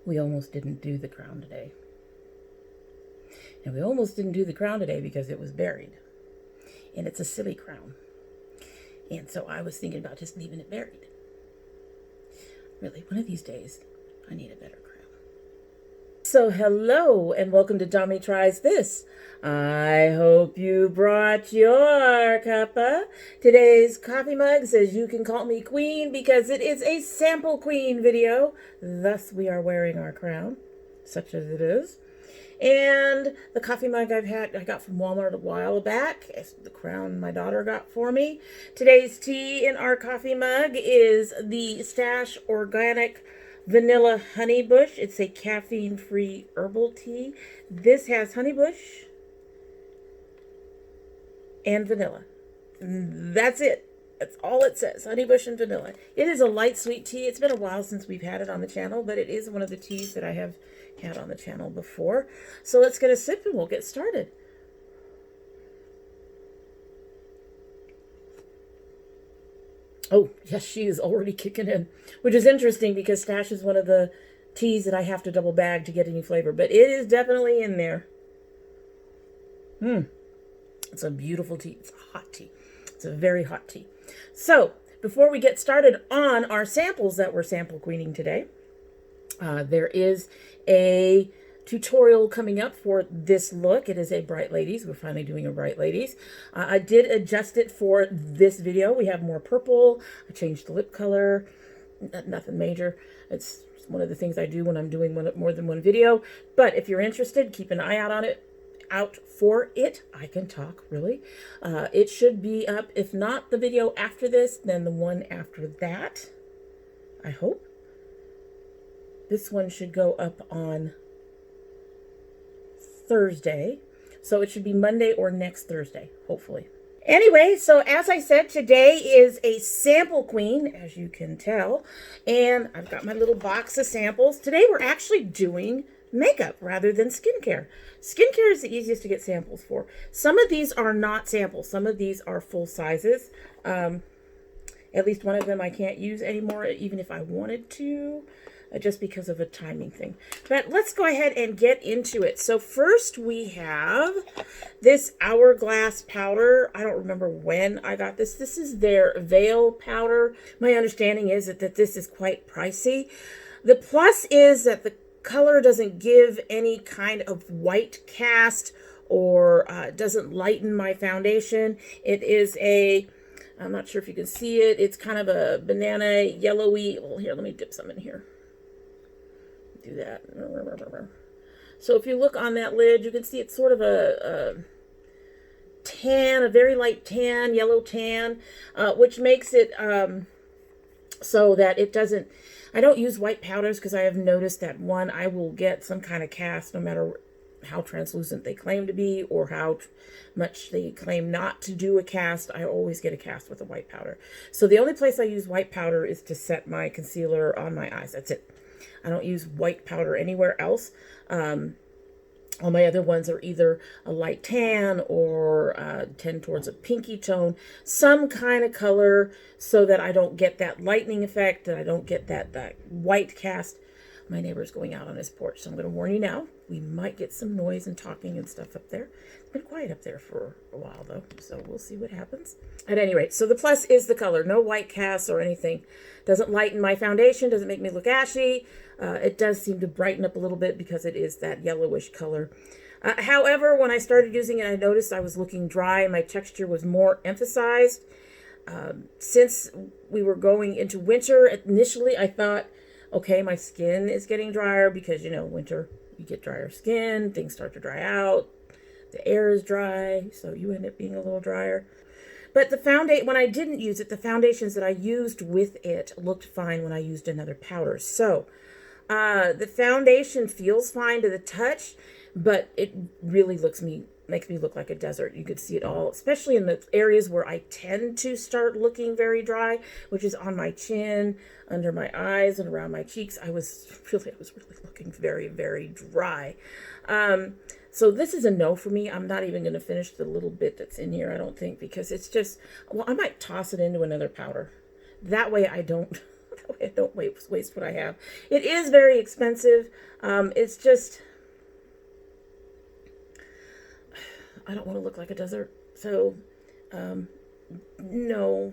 We almost didn't do the crown today. And we almost didn't do the crown today because it was buried. And it's a silly crown. And so I was thinking about just leaving it buried. Really, one of these days, I need a better crown. So hello and welcome to domytriesthis. I hope you brought your cuppa. Today's coffee mug says you can call me queen because it is a sample queen video. Thus we are wearing our crown, such as it is. And the coffee mug I got from Walmart a while back. It's the crown my daughter got for me. Today's tea in our coffee mug is the Stash Organic Vanilla Honeybush. It's a caffeine-free herbal tea. This has honeybush and vanilla. That's it. That's all it says, honeybush and vanilla. It is a light sweet tea. It's been a while since we've had it on the channel, but it is one of the teas that I have had on the channel before. So let's get a sip and we'll get started. Oh, yes, she is already kicking in, which is interesting because Stash is one of the teas that I have to double bag to get any flavor, but it is definitely in there. It's a beautiful tea. It's a hot tea. It's a very hot tea. So before we get started on our samples that we're sample queening today, there is a tutorial coming up for this look. It is a Bright Ladies. We're finally doing a Bright Ladies. I did adjust it for this video. We have more purple. I changed the lip color. Nothing major. It's one of the things I do when I'm doing more than one video. But if you're interested, keep an eye out for it. I can talk, really. It should be up, if not the video after this, then the one after that, I hope. This one should go up on Thursday, so it should be Monday or next Thursday, hopefully. Anyway, so as I said, today is a sample queen, as you can tell, and I've got my little box of samples. Today we're actually doing makeup rather than skincare. Skincare is the easiest to get samples for. Some of these are not samples. Some of these are full sizes. At least one of them I can't use anymore, even if I wanted to, just because of a timing thing. But let's go ahead and get into it. So first we have this Hourglass Powder. I don't remember when I got this. This is their Veil Powder. My understanding is that this is quite pricey. The plus is that the color doesn't give any kind of white cast or doesn't lighten my foundation. It is a, I'm not sure if you can see it, it's kind of a banana yellowy, well here, let me dip some in here. Do that. So if you look on that lid, you can see it's sort of a tan, a very light tan, yellow tan, which makes it so that it doesn't, I don't use white powders because I have noticed that one, I will get some kind of cast no matter how translucent they claim to be or how much they claim not to do a cast. I always get a cast with a white powder. So the only place I use white powder is to set my concealer on my eyes. That's it. I don't use white powder anywhere else. All my other ones are either a light tan or tend towards a pinky tone, some kind of color so that I don't get that lightening effect, that I don't get that white cast. My neighbor's going out on his porch, so I'm going to warn you now. We might get some noise and talking and stuff up there. It's been quiet up there for a while, though, so we'll see what happens. At any rate, so the plus is the color. No white cast or anything. Doesn't lighten my foundation, doesn't make me look ashy. It does seem to brighten up a little bit because it is that yellowish color. However, when I started using it, I noticed I was looking dry and my texture was more emphasized. Since we were going into winter, initially I thought, okay, my skin is getting drier because, you know, winter, you get drier skin, things start to dry out, the air is dry, so you end up being a little drier. But the foundation, when I didn't use it, the foundations that I used with it looked fine when I used another powder. So the foundation feels fine to the touch, but it really makes me look like a desert. You could see it all, especially in the areas where I tend to start looking very dry, which is on my chin, under my eyes, and around my cheeks. I was really looking very, very dry. So this is a no for me. I'm not even going to finish the little bit that's in here, I don't think, because it's just, well, I might toss it into another powder. That way I don't That way I don't waste what I have. It is very expensive. It's just, I don't want to look like a desert. So, no,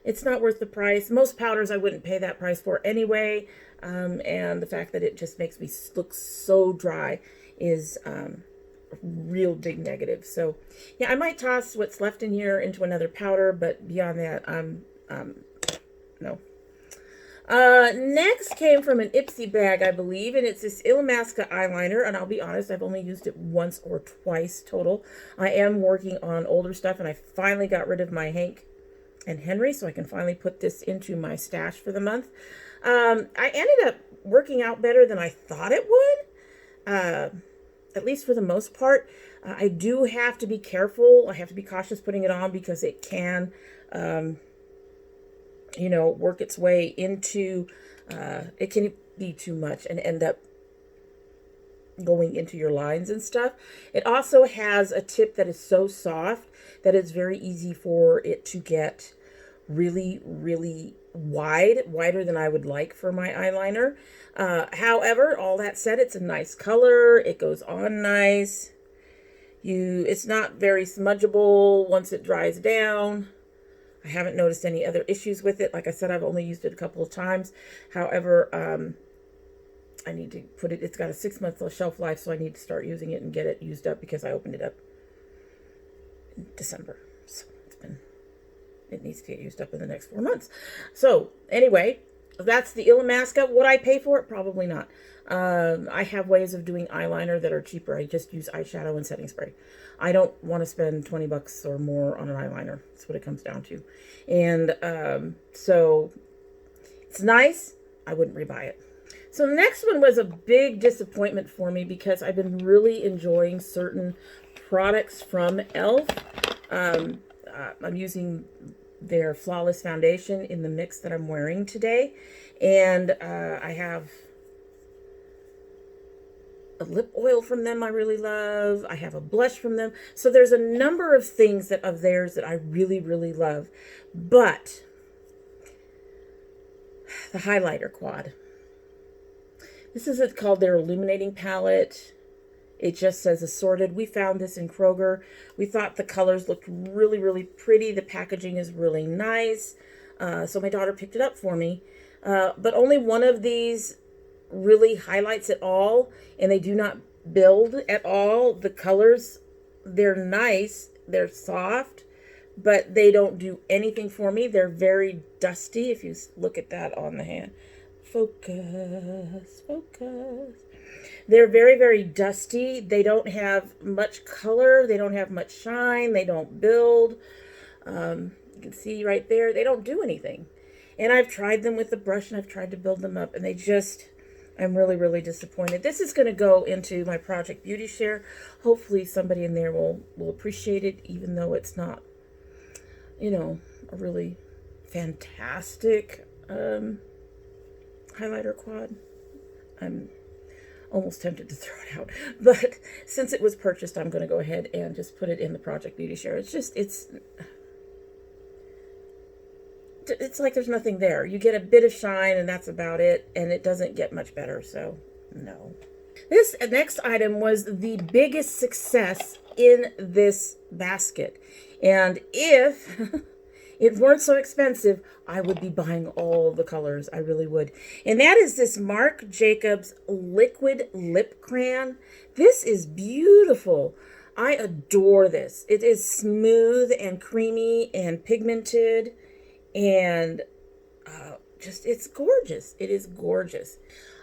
it's not worth the price. Most powders I wouldn't pay that price for anyway. And the fact that it just makes me look so dry is a real big negative. So yeah, I might toss what's left in here into another powder, but beyond that, no. Next came from an Ipsy bag, I believe, and it's this Illamasqua eyeliner, and I'll be honest, I've only used it once or twice total. I am working on older stuff, and I finally got rid of my Hank and Henry, so I can finally put this into my stash for the month. I ended up working out better than I thought it would, at least for the most part. I do have to be careful. I have to be cautious putting it on because it can, you know, work its way into, it can be too much and end up going into your lines and stuff. It also has a tip that is so soft that it's very easy for it to get really, really wider than I would like for my eyeliner. However, all that said, it's a nice color. It goes on nice. It's not very smudgeable once it dries down. I haven't noticed any other issues with it. Like I said, I've only used it a couple of times. However, I need to put it, it's got a 6-month shelf life, so I need to start using it and get it used up because I opened it up in December. So it needs to get used up in the next 4 months. So anyway, that's the Illamasqua. Would I pay for it? Probably not. I have ways of doing eyeliner that are cheaper. I just use eyeshadow and setting spray. I don't want to spend 20 bucks or more on an eyeliner. That's what it comes down to. And so it's nice. I wouldn't rebuy it. So the next one was a big disappointment for me because I've been really enjoying certain products from e.l.f. I'm using their Flawless Foundation in the mix that I'm wearing today. And I have a lip oil from them I really love. I have a blush from them. So there's a number of things of theirs that I really, really love. But the highlighter quad. This is called their Illuminating Palette. It just says assorted. We found this in Kroger. We thought the colors looked really, really pretty. The packaging is really nice. So my daughter picked it up for me. But only one of these really highlights it all. And they do not build at all. The colors, they're nice. They're soft. But they don't do anything for me. They're very dusty. If you look at that on the hand. Focus, focus. They're very, very dusty. They don't have much color. They don't have much shine. They don't build. You can see right there, they don't do anything. And I've tried them with the brush and I've tried to build them up and I'm really, really disappointed. This is going to go into my Project Beauty Share. Hopefully somebody in there will appreciate it, even though it's not, you know, a really fantastic highlighter quad. I'm almost tempted to throw it out, but since it was purchased, I'm going to go ahead and just put it in the Project Beauty Share. It's like there's nothing there. You get a bit of shine and that's about it, and it doesn't get much better, so no. This next item was the biggest success in this basket, and if it weren't so expensive, I would be buying all the colors. I really would. And that is this Marc Jacobs Liquid Lip Crayon. This is beautiful. I adore this. It is smooth and creamy and pigmented. And it's gorgeous. It is gorgeous.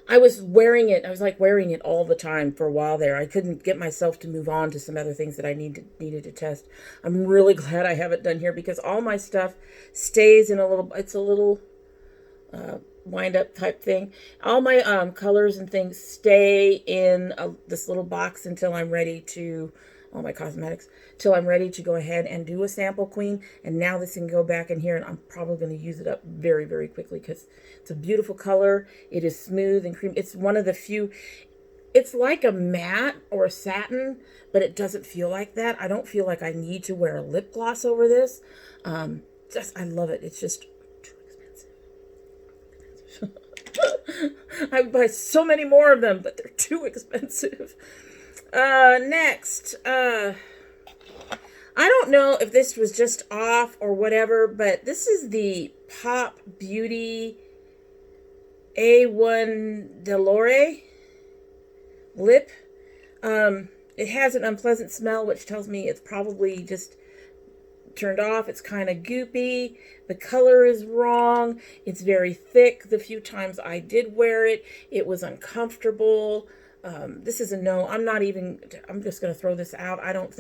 I was wearing it. I was like wearing it all the time for a while there. I couldn't get myself to move on to some other things that I needed to test. I'm really glad I have it done here because all my stuff stays in it's a little wind up type thing. All my colors and things stay in this little box until I'm ready to, all my cosmetics, till I'm ready to go ahead and do a sample queen. And now this can go back in here and I'm probably going to use it up very, very quickly because it's a beautiful color. It is smooth and creamy. It's one of the few, it's like a matte or a satin, but it doesn't feel like that. I don't feel like I need to wear a lip gloss over this. I love it. It's just too expensive. I would buy so many more of them, but they're too expensive. Next, I don't know if this was just off or whatever, but this is the Pop Beauty A1 Delore lip. It has an unpleasant smell, which tells me it's probably just turned off. It's kind of goopy. The color is wrong. It's very thick. The few times I did wear it, it was uncomfortable. This is a no. I'm just going to throw this out. I don't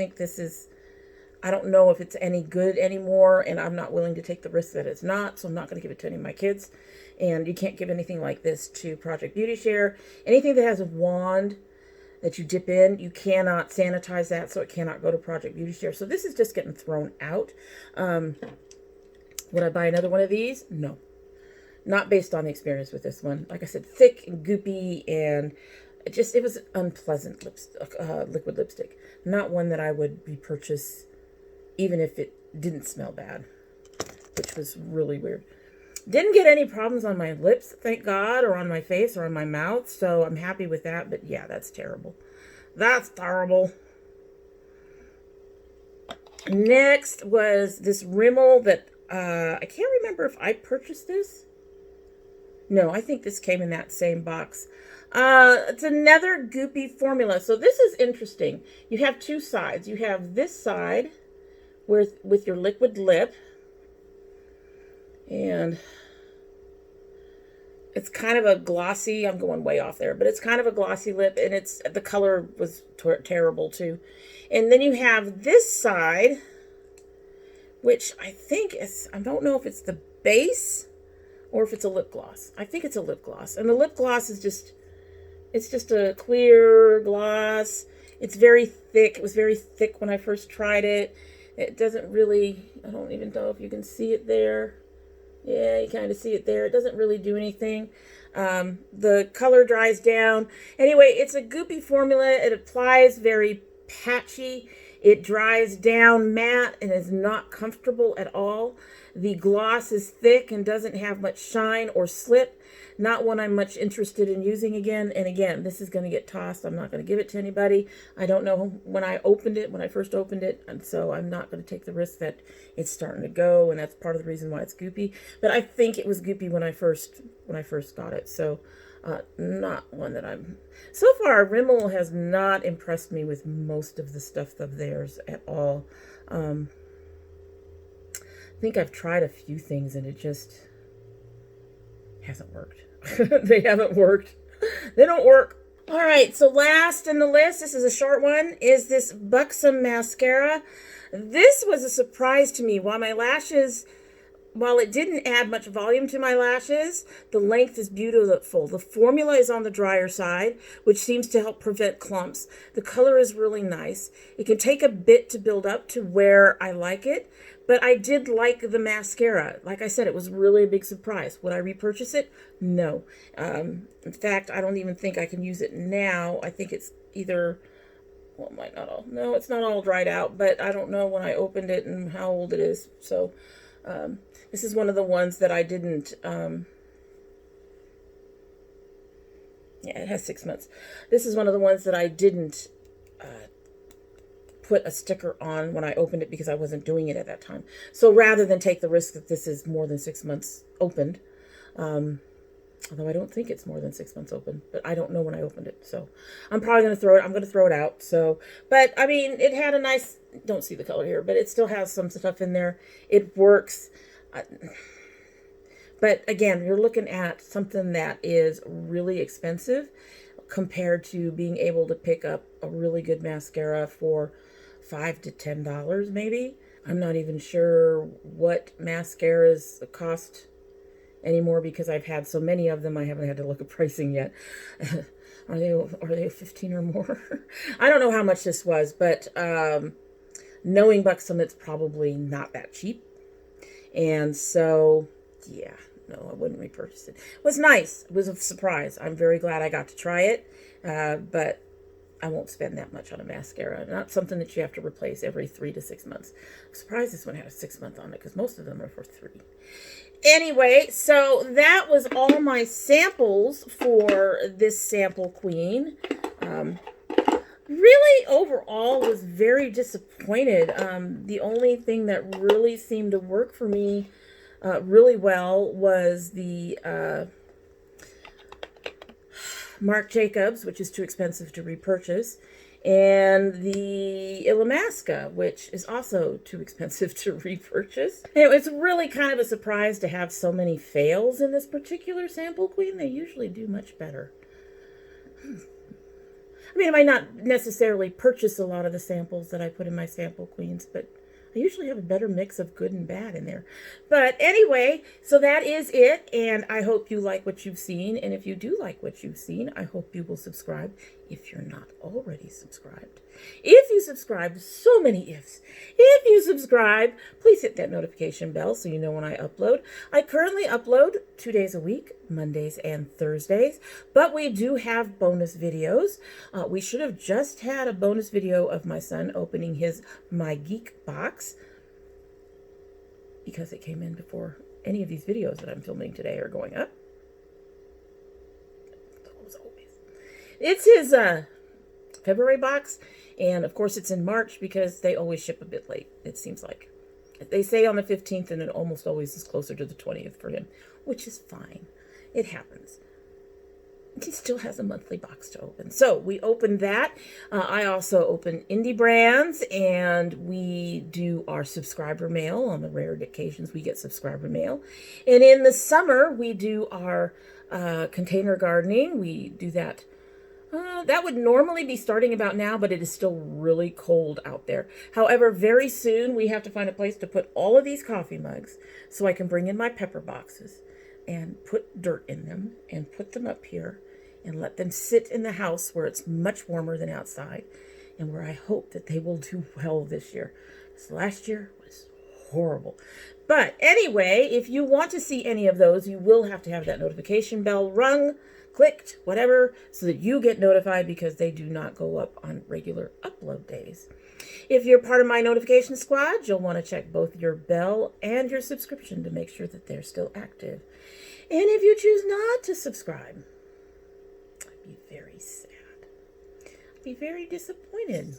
know if it's any good anymore, and I'm not willing to take the risk that it's not, so I'm not going to give it to any of my kids. And you can't give anything like this to Project Beauty Share. Anything that has a wand that you dip in, you cannot sanitize that, so it cannot go to Project Beauty Share. So this is just getting thrown out. Would I buy another one of these? No. Not based on the experience with this one. Like I said, thick and goopy, and it was unpleasant liquid lipstick. Not one that I would repurchase, even if it didn't smell bad, which was really weird. Didn't get any problems on my lips, thank God, or on my face or on my mouth, so I'm happy with that. But yeah, that's terrible. That's terrible. Next was this Rimmel that I can't remember if I purchased this. No, I think this came in that same box. It's another goopy formula. So this is interesting. You have two sides. You have this side with your liquid lip. And it's kind of a glossy, I'm going way off there, but it's kind of a glossy lip, and the color was terrible too. And then you have this side, which I think I don't know if it's the base or if it's a lip gloss. I think it's a lip gloss. And the lip gloss is it's just a clear gloss. It's very thick. It was very thick when I first tried it. It doesn't really, I don't even know if you can see it there. Yeah, you kind of see it there. It doesn't really do anything. The color dries down. Anyway, it's a goopy formula. It applies very patchy. It dries down matte and is not comfortable at all. The gloss is thick and doesn't have much shine or slip. Not one I'm much interested in using again. And again, this is going to get tossed. I'm not going to give it to anybody. I don't know when I first opened it, and so I'm not going to take the risk that it's starting to go, and that's part of the reason why it's goopy. But I think it was goopy when I first got it. So not one that so far, Rimmel has not impressed me with most of the stuff of theirs at all. I think I've tried a few things and it just hasn't worked. They haven't worked. They don't work. All right, so last in the list, this is a short one, is this Buxom mascara. This was a surprise to me. While it didn't add much volume to my lashes, the length is beautiful. The formula is on the drier side, which seems to help prevent clumps. The color is really nice. It can take a bit to build up to where I like it, but I did like the mascara. Like I said, it was really a big surprise. Would I repurchase it? No. In fact, I don't even think I can use it now. I think it's either, well, it might not all. No, it's not all dried out, but I don't know when I opened it and how old it is. So, this is one of the ones that I didn't, yeah, it has 6 months. This is one of the ones that I didn't put a sticker on when I opened it because I wasn't doing it at that time. So rather than take the risk that this is more than 6 months opened, although I don't think it's more than 6 months open, but I don't know when I opened it. So I'm probably going to throw it out. So, but I mean, it had a nice, don't see the color here, but it still has some stuff in there. It works. But again, you're looking at something that is really expensive compared to being able to pick up a really good mascara for $5 to $10 maybe. I'm not even sure what mascaras cost anymore because I've had so many of them. I haven't had to look at pricing yet. Are they 15 or more? I don't know how much this was, but knowing Buxom, it's probably not that cheap. And so, yeah, no, I wouldn't repurchase it. It was nice. It was a surprise. I'm very glad I got to try it, but I won't spend that much on a mascara. Not something that you have to replace every 3 to 6 months. I'm surprised this one had a 6 month on it because most of them are for 3. Anyway, so that was all my samples for this sample queen. Really, overall, was very disappointed. The only thing that really seemed to work for me really well was the Marc Jacobs, which is too expensive to repurchase, and the Illamasqua, which is also too expensive to repurchase. It was really kind of a surprise to have so many fails in this particular sample queen. They usually do much better. I mean, I might not necessarily purchase a lot of the samples that I put in my sample queens, but I usually have a better mix of good and bad in there. But anyway, so that is it, and I hope you like what you've seen. And if you do like what you've seen, I hope you will subscribe if you're not already subscribed. If you subscribe, so many ifs. If you subscribe, please hit that notification bell so you know when I upload. I currently upload 2 days a week, Mondays and Thursdays, but we do have bonus videos. We should have just had a bonus video of my son opening his My Geek box because it came in before any of these videos that I'm filming today are going up. It's his February box, and of course it's in March because they always ship a bit late, it seems like. They say on the 15th, and it almost always is closer to the 20th for him, which is fine. It happens. He still has a monthly box to open. So we opened that. I also open indie brands, and we do our subscriber mail. On the rare occasions we get subscriber mail. And in the summer, we do our container gardening. We do that. That would normally be starting about now, but it is still really cold out there. However, very soon we have to find a place to put all of these coffee mugs so I can bring in my pepper boxes and put dirt in them and put them up here and let them sit in the house where it's much warmer than outside and where I hope that they will do well this year. Because last year was horrible. But anyway, if you want to see any of those, you will have to have that notification bell rung, clicked, whatever, so that you get notified because they do not go up on regular upload days. If you're part of my notification squad, you'll want to check both your bell and your subscription to make sure that they're still active. And if you choose not to subscribe, I'd be very sad. I'd be very disappointed.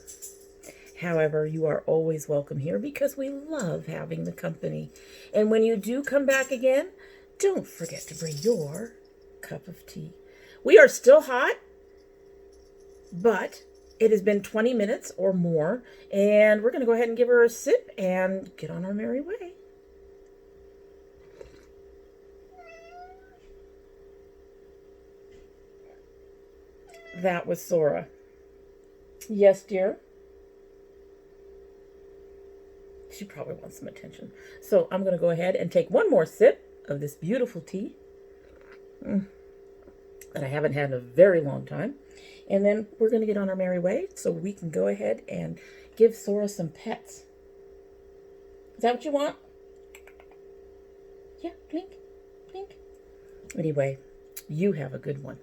However, you are always welcome here because we love having the company. And when you do come back again, don't forget to bring your cup of tea. We are still hot, but it has been 20 minutes or more, and we're going to go ahead and give her a sip and get on our merry way. That was Sora. Yes, dear? She probably wants some attention. So I'm going to go ahead and take one more sip of this beautiful tea that I haven't had in a very long time. And then we're going to get on our merry way so we can go ahead and give Sora some pets. Is that what you want? Yeah, blink, blink. Anyway, you have a good one.